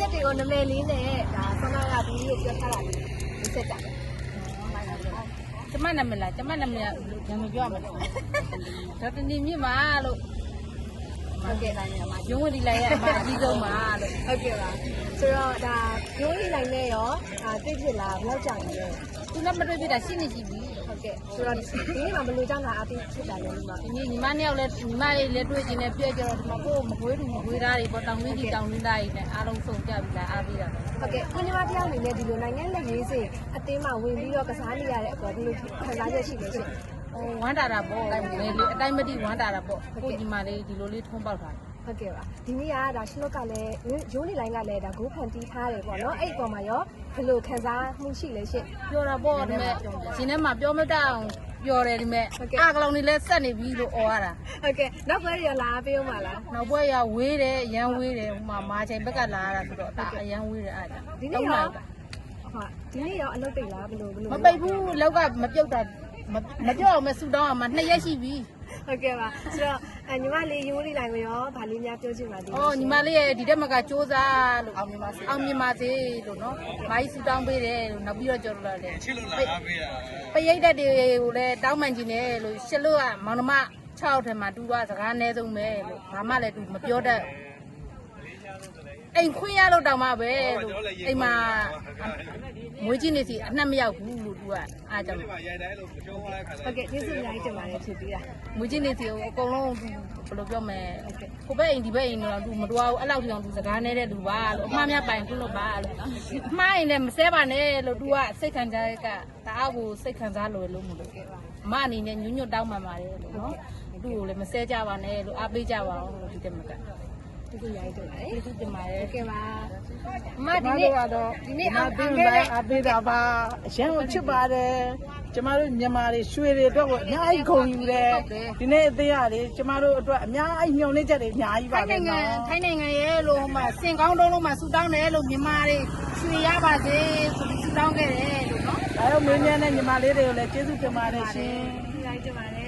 ချက်တွေကိုနမယ်လေးနဲ့ဒါဆန္ဒကဒီလိုပြောထားတာလေးဒီစက်ကြတယ် ကျမနာမည်လားကျမနာမည်ကမပြောမှာလို့ဒေါက်တာနေမြင့်ပါလို့ ဟုတ်ကဲ့ဒါညမှာ ရုံးဝတီလိုက်ရအမအကြီးဆုံးပါလို့ ဟုတ်ကဲ့ပါဆိုတော့ဒါရိုးရီနိုင်နဲ့ရောသိဖြစ်လားဘယ်လောက်ကြာလဲ သူနဲ့မတွေ့ဖြစ်တာရှင်းနေရှိပြီ ဟုတ်ကဲ့ဆိုတော့ဒီနေ့မှာဘယ်လိုကြောင့်လာအပြီးဖြစ်တာလဲဒီမှာ ဒီနေ့ညီမနှစ်ယောက်လည်းညီမလေးလည်းတွေ့ကျင်နေပြည့်ကြတော့ဒီမှာကိုယ်မကွေးတူမကွေးသားတွေပေါ့တောင်ဝင်းကြီးတောင်ဝင်းသားတွေနဲ့အားလုံးစုံကြပြီလားအားပေးတာ ဟုတ်ကဲ့ကိုညီမတရားအနေနဲ့ဒီလိုနိုင်ငံလက်ရေးစင်အသင်းမှာဝင်ပြီးတော့ကစားနေရတဲ့အပေါ်ဘယ်လိုခံစားချက်ရှိလဲရှင် ဟိုဝမ်းတာတာပေါ့လေအတိုင်းမတိဝမ်းတာတာပေါ့ကိုညီမလေးဒီလိုလေးထုံးပေါက်တာ ဟုတ်ကဲ့ပါဒီနေ့ကဒါရှလော့ကလည်းရိုးနေလိုင်းကလည်းဒါဂိုးဖန်တီးထားတယ်ပေါ့နော်အဲ့ဒီအပေါ်မှာရောဘယ်လိုခံစားမှုရှိလဲရှင် ပြောတာပေါ့ဒီမဲ့ရှင်ထဲမှာပြောမတတ်အောင်ပြောတယ်ဒီမဲ့အားကလောင်နေလဲဆက်နေပြီလို့អော်ရတာ ဟုတ်ကဲ့နောက်ပွဲရလာပေးဦးမလား နောက်ဘွဲရဝေးတယ်ရမ်းဝေးတယ်ဟိုမှာမာချိန်ဘက်ကလာရတာဆိုတော့ဒါအရန်ဝေးတယ်အဲ့ဒါ ဒီနေ့ရောဟုတ်ဒီနေ့ရောအလုပ်ပိတ်လားဘယ်လို မပိတ်ဘူးလောက်ကမပြုတ်တာမပြောအောင်မဆူတောင်းအောင်မ2ရက်ရှိပြီ ဟုတ်ကဲ့ပါဆိုတော့ညီမလေးရိုးနေလိုင်းကိုရောဗာလေးများပြောချင်ပါသေးတယ် အော်ညီမလေးရဲ့ဒီတက်မကစ조사လို့အောင်မြင်ပါစေလို့နော်ဘာကြီးဆူတောင်းပေးတယ်လို့နောက်ပြီးတော့ကြော်လာတယ်ချစ်လို့လာပေးတာပရိသတ်တွေကိုလည်းတောင်းပန်ကြည့်နေလို့ရှစ်လို့ကမောင်နှမ6ထဲမှာတူသွားစကားအနည်းဆုံးပဲလို့ဘာမှလည်းသူမပြောတတ်အိမ်ခွင့်ရလို့တောင်းမှပဲလို့အိမ်မှာမွေးချင်းနေစီအနှက်မရောက်ဘူးလို့သူကအားကြောင့် ဟုတ်ကဲ့ကျေးဇူးအများကြီးတင်ပါတယ်ဖြည့်ပေးတာ မွေးချင်းနေစီကိုအကုန်လုံးဘယ်လိုပြောမလဲကိုဘက်အိမ်ဒီဘက်အိမ်တော့သူမတော်ဘူးအဲ့လောက်တောင်သူစကားနေတဲ့လူပါလို့အမှားများပိုင်ခွင့်လို့ပါလို့အမှားရင်လည်းမဆဲပါနဲ့လို့သူကစိတ်ခံစားရကတအားကိုစိတ်ခံစားလို့လို့မလို့အမအနေနဲ့ညွညွတ်တောင်းပန်ပါတယ်လို့နော်သူ့ကိုလည်းမဆဲကြပါနဲ့လို့အားပေးကြပါအောင်လို့ဒီတက်မက ကျေးဇူးအများကြီးတင်ပါတယ် ကျေးဇူးတင်ပါတယ် ဟုတ်ကဲ့ပါအမ ဒီနေ့ကတော့ဒီနေ့အောင်ပေးတာပါအရင်ကချစ်ပါတယ်ကျမတို့မြန်မာတွေရွှေတွေအတွက်ကိုအများကြီးခုံယူတယ်ဒီနေ့အသေးရတယ်ကျမတို့အတွက်အများကြီးညှော်နှိမ့်ချက်တွေအများကြီးပါ ထိုင်းနိုင်ငံရဲ့လို့မှစင်ကောင်းတုံးလုံးမှဆူတောင်းတယ်လို့မြန်မာတွေရွှေရပါစေဆိုပြီးဆူတောင်းခဲ့တယ်လို့နော် ဒါတော့မင်းများနဲ့ညီမလေးတွေကိုလည်းကျေးဇူးတင်ပါတယ်ရှင် ကျေးဇူးတင်ပါတယ်